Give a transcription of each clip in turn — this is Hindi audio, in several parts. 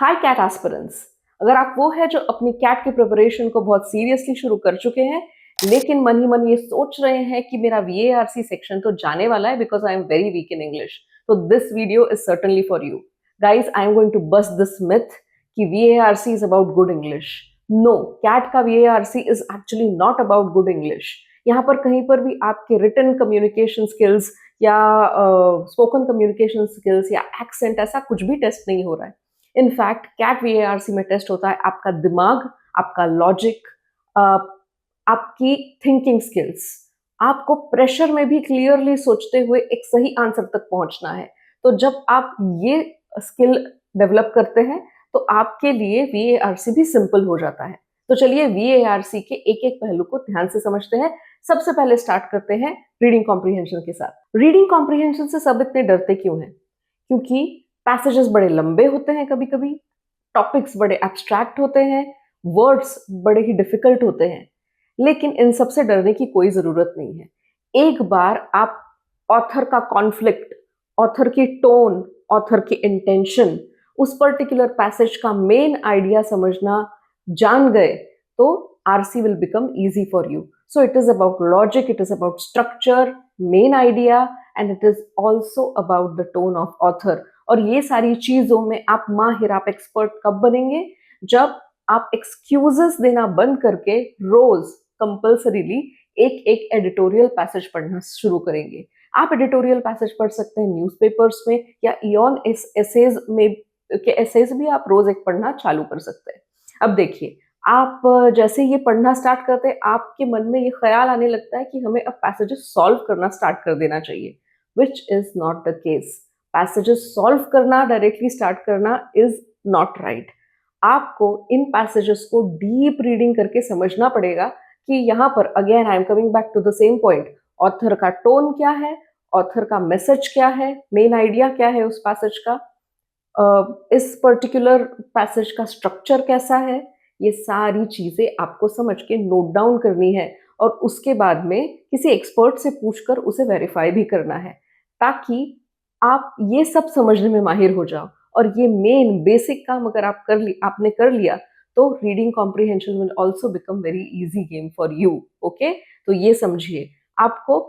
हाय कैट एस्पिरेंट्स। अगर आप वो है जो अपनी कैट की प्रिपरेशन को बहुत सीरियसली शुरू कर चुके हैं, लेकिन मन ही मन ये सोच रहे हैं कि मेरा वीएआरसी सेक्शन तो जाने वाला है because I am very weak in English, तो this video is certainly for you guys. I am going to bust this myth कि VARC is about good English. No, CAT का VARC is actually not about good English. यहाँ पर कहीं पर भी आपके रिटन कम्युनिकेशन स्किल्स या स्पोकन कम्युनिकेशन स्किल्स या एक्सेंट ऐसा कुछ भी टेस्ट नहीं हो रहा है। इनफैक्ट कैट वीएआरसी में टेस्ट होता है आपका दिमाग, आपका लॉजिक, आपकी थिंकिंग स्किल्स। आपको प्रेशर में भी क्लियरली सोचते हुए एक सही आंसर तक पहुंचना है। तो जब आप ये स्किल डेवलप करते हैं तो आपके लिए वीएआरसी भी सिंपल हो जाता है। तो चलिए वीएआरसी के एक एक पहलू को ध्यान से समझते हैं। सबसे पहले स्टार्ट करते हैं रीडिंग कॉम्प्रिहेंशन के साथ। रीडिंग कॉम्प्रिहेंशन से सब इतने डरते क्यों हैं? क्योंकि पैसेजेस बड़े लंबे होते हैं, कभी कभी टॉपिक्स बड़े एब्स्ट्रैक्ट होते हैं, वर्ड्स बड़े ही डिफिकल्ट होते हैं। लेकिन इन सब से डरने की कोई जरूरत नहीं है। एक बार आप ऑथर का कॉन्फ्लिक्ट, ऑथर की टोन, ऑथर की इंटेंशन, उस पर्टिकुलर पैसेज का मेन आइडिया समझना जान गए तो RC will become easy for you. So it is about logic, it is about structure, main idea, and it is also about the tone of author. और ये सारी चीजों में आप माहिर, आप एक्सपर्ट कब बनेंगे? जब आप एक्सक्यूजेस देना बंद करके रोज कंपल्सरीली एक एक एडिटोरियल पैसेज पढ़ना शुरू करेंगे। आप एडिटोरियल पैसेज पढ़ सकते हैं न्यूज़पेपर्स में, या इयॉन एसेज में के एसेज भी आप रोज एक पढ़ना चालू कर सकते हैं। अब देखिए, आप जैसे ये पढ़ना स्टार्ट करते हैं आपके मन में ये ख्याल आने लगता है कि हमें अब पैसेजेस सॉल्व करना स्टार्ट कर देना चाहिए, which is not the case. Passages solve करना, डायरेक्टली स्टार्ट करना इज नॉट राइट। आपको इन पैसेजेस को डीप रीडिंग करके समझना पड़ेगा कि यहाँ पर again I am coming back to the same point. Author का टोन क्या है, ऑथर का मैसेज क्या है, मेन आइडिया क्या है उस पैसेज का, इस पर्टिकुलर पैसेज का स्ट्रक्चर कैसा है, ये सारी चीजें आपको समझ के नोट डाउन करनी है और उसके बाद में किसी एक्सपर्ट से पूछकर उसे वेरीफाई भी करना है, ताकि आप ये सब समझने में माहिर हो जाओ। और ये मेन बेसिक काम अगर आपने कर लिया तो reading comprehension will also become very easy game for you. Okay, तो ये समझिए, आपको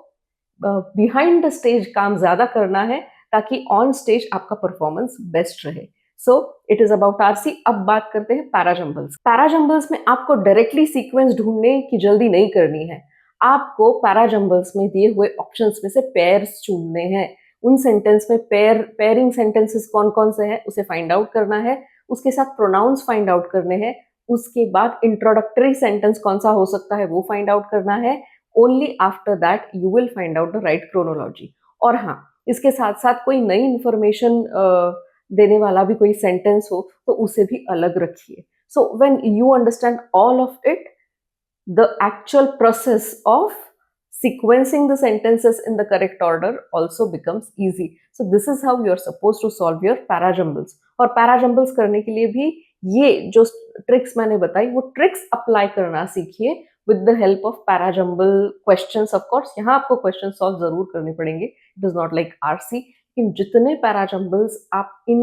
बिहाइंड द स्टेज काम ज्यादा करना है ताकि ऑन स्टेज आपका परफॉर्मेंस बेस्ट रहे। So it is about RC. अब बात करते हैं पैराजम्बल्स। पैराजम्बल्स में आपको डायरेक्टली सीक्वेंस ढूंढने की जल्दी नहीं करनी है। आपको पैराजम्बल्स में दिए हुए ऑप्शंस में से पेयर्स चुनने हैं। उन सेंटेंस में पेयरिंग सेंटेंसेस कौन कौन से हैं उसे फाइंड आउट करना है, उसके साथ प्रोनाउंस फाइंड आउट करने हैं, उसके बाद इंट्रोडक्टरी सेंटेंस कौन सा हो सकता है वो फाइंड आउट करना है। Only after that you will find out the right chronology. और हाँ, इसके साथ साथ कोई नई इंफॉर्मेशन देने वाला भी कोई सेंटेंस हो तो उसे भी अलग रखिए। So when you understand all of it, the actual process of sequencing the sentences in the correct order also becomes easy. So this is how you are supposed to solve your parajumbles. और parajumbles करने के लिए भी ये जो ट्रिक्स मैंने बताई वो ट्रिक्स अप्लाई करना सीखिए with the help of parajumble questions. Of course यहाँ आपको क्वेश्चन सॉल्व जरूर करने पड़ेंगे, it is not like RC. लेकिन जितने parajumbles आप इन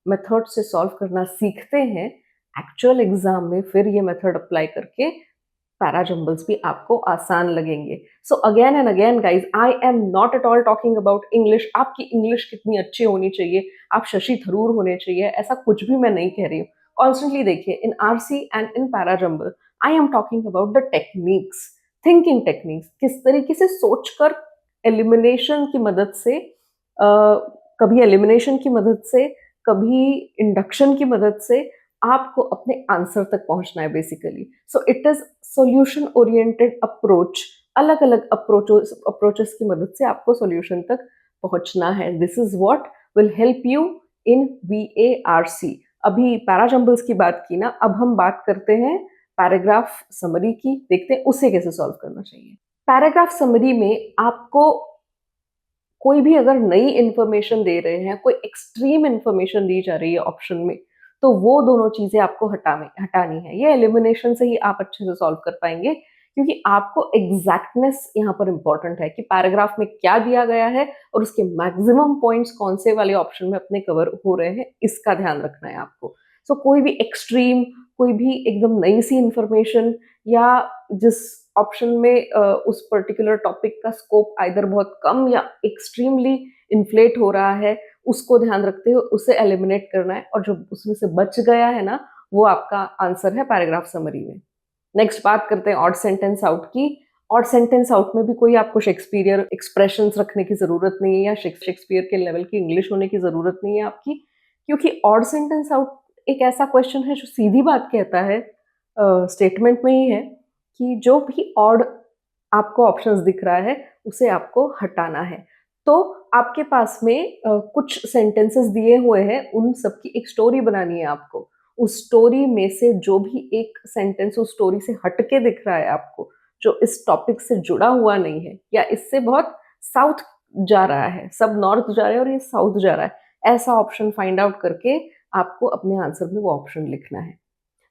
मेथड से सॉल्व करना सीखते हैं, एक्चुअल एग्जाम में फिर ये मेथड अप्लाई करके पैराजम्बल्स भी आपको आसान लगेंगे। So again and again guys, I am not at all talking about English. आपकी इंग्लिश कितनी अच्छी होनी चाहिए, आप शशि थरूर होने चाहिए, ऐसा कुछ भी मैं नहीं कह रही हूँ। कॉन्स्टेंटली देखिए, in RC and in parajumble I am talking about the techniques, thinking techniques. किस तरीके से सोचकर एलिमिनेशन की मदद से, कभी एलिमिनेशन की मदद से, कभी इंडक्शन की मदद से आपको अपने आंसर तक पहुंचना है basically. So it is solution oriented approach. अलग अलग अप्रोचेस की मदद से आपको सॉल्यूशन तक पहुंचना है। This is what will help you in VARC. अभी पैराजम्बल्स की बात की ना, अब हम बात करते हैं पैराग्राफ समरी की। देखते हैं उसे कैसे सॉल्व करना चाहिए। पैराग्राफ समरी में आपको कोई भी अगर नई इंफॉर्मेशन दे रहे हैं, कोई एक्सट्रीम इंफॉर्मेशन दी जा रही है ऑप्शन में, तो वो दोनों चीजें आपको हटानी है। ये एलिमिनेशन से ही आप अच्छे से सॉल्व कर पाएंगे, क्योंकि आपको एग्जैक्टनेस यहाँ पर इंपॉर्टेंट है कि पैराग्राफ में क्या दिया गया है और उसके मैक्सिमम पॉइंट्स कौन से वाले ऑप्शन में अपने कवर हो रहे हैं, इसका ध्यान रखना है आपको। सो कोई भी एक्सट्रीम, कोई भी एकदम नई सी इंफॉर्मेशन या जिस ऑप्शन में उस पर्टिकुलर टॉपिक का स्कोप आइदर बहुत कम या एक्सट्रीमली इन्फ्लेट हो रहा है, उसको ध्यान रखते हुए उसे एलिमिनेट करना है और जो उसमें से बच गया है ना, वो आपका आंसर है पैराग्राफ समरी में। नेक्स्ट बात करते हैं ऑड सेंटेंस आउट की। ऑड सेंटेंस आउट में भी कोई आपको शेक्सपियर एक्सप्रेशंस रखने की ज़रूरत नहीं है या शेक्सपियर के लेवल की इंग्लिश होने की ज़रूरत नहीं है आपकी, क्योंकि ऑड सेंटेंस आउट एक ऐसा क्वेश्चन है जो सीधी बात कहता है, स्टेटमेंट में ही है कि जो भी ऑड आपको ऑप्शंस दिख रहा है, उसे आपको हटाना है। तो आपके पास में कुछ सेंटेंसेस दिए हुए हैं, उन सब की एक स्टोरी बनानी है आपको। उस स्टोरी में से जो भी एक सेंटेंस उस स्टोरी से हट के दिख रहा है आपको, जो इस टॉपिक से जुड़ा हुआ नहीं है या इससे बहुत साउथ जा रहा है, सब नॉर्थ जा रहे हैं और ये साउथ जा रहा है, ऐसा ऑप्शन फाइंड आउट करके आपको अपने आंसर में वो ऑप्शन लिखना है।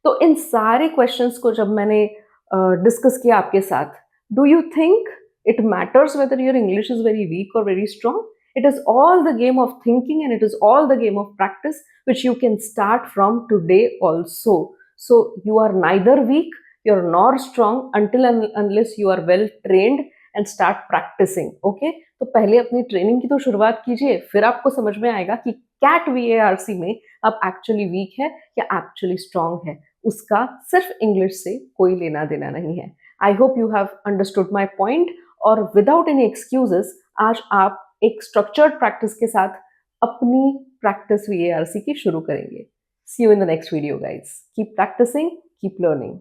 तो इन सारे क्वेश्चंस को जब मैंने डिस्कस किया आपके साथ, do you think it matters whether your English is very weak or very strong? It is all the game of thinking and it is all the game of practice, which you can start from today also. So you are neither weak, you're nor strong until and unless you are well trained and start practicing. Okay? तो पहले अपनी ट्रेनिंग की तो शुरुआत कीजिए, फिर आपको समझ में आएगा कि कैट VARC में आप एक्चुअली वीक है या एक्चुअली स्ट्रांग है। उसका सिर्फ इंग्लिश से कोई लेना देना नहीं है। I hope you have understood my point, और विदाउट एनी एक्सक्यूजेस आज आप एक स्ट्रक्चर्ड प्रैक्टिस के साथ अपनी प्रैक्टिस VARC की शुरू करेंगे। See you in the next video guys. Keep practising, keep learning.